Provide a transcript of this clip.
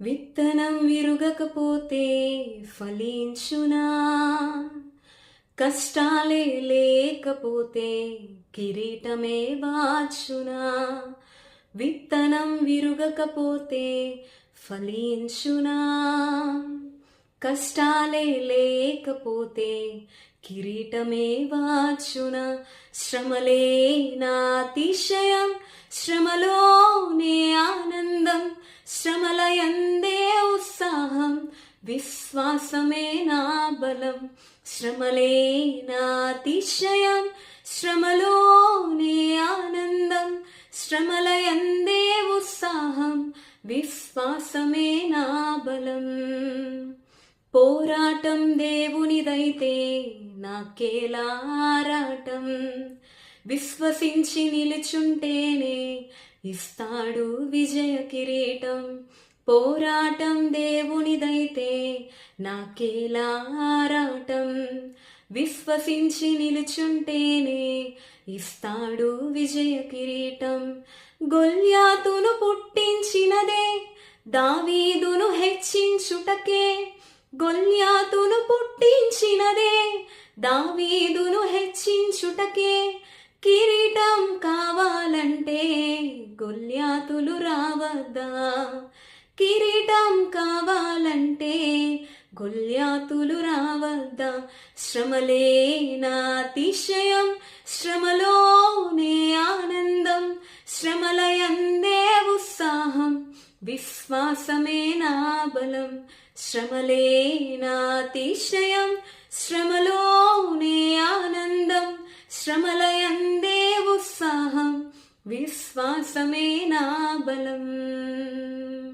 విత్తనం విరుగకపోతే ఫలించునా? కష్టాలే లేకపోతే కిరీటమే వాచునా? విత్తనం విరుగకపోతే ఫలించునా? కష్టాలే లేకపోతే కిరీటమే వాచునా? శ్రమలే నా అతిశయం, శ్రమలోనే ఆనందం, శ్రమలయందే ఉత్సాహం, విశ్వాసమే నా బలం. శ్రమలే నా అతిశయం, శ్రమలోనే ఆనందం, శ్రమలయందే ఉత్సాహం, విశ్వాసమే నా బలం. పోరాటం దేవునిదైతే నాకేలా ఆరాటం, విశ్వసించి నిలుచుంటేనే ఇస్తాడు విజయ కిరీటం. పోరాటం దేవునిదైతే నాకేలా ఆరాటం, విశ్వసించి నిలుచుంటేనే ఇస్తాడు విజయ కిరీటం. గొల్యాతును పుట్టించినదే దావీదును హెచ్చించుటకే, గొల్యాతును పుట్టించినదే దావీదును హెచ్చించుటకే. కిరీటం కావాలంటే గొల్యాతులు రావద్దా? కిరీటం కావాలంటే గొల్యాతులు రావద్దా? శ్రమలే నా అతిశయం, శ్రమలోనే ఆనందం, శ్రమలయందే ఉత్సాహం, విశ్వాసమే నా బలం. శ్రమలే నా అతిశయం, శ్రమలోనే ఆనందం, శ్రమలయందే ఉత్సాహం, విశ్వాసమే నా బలం.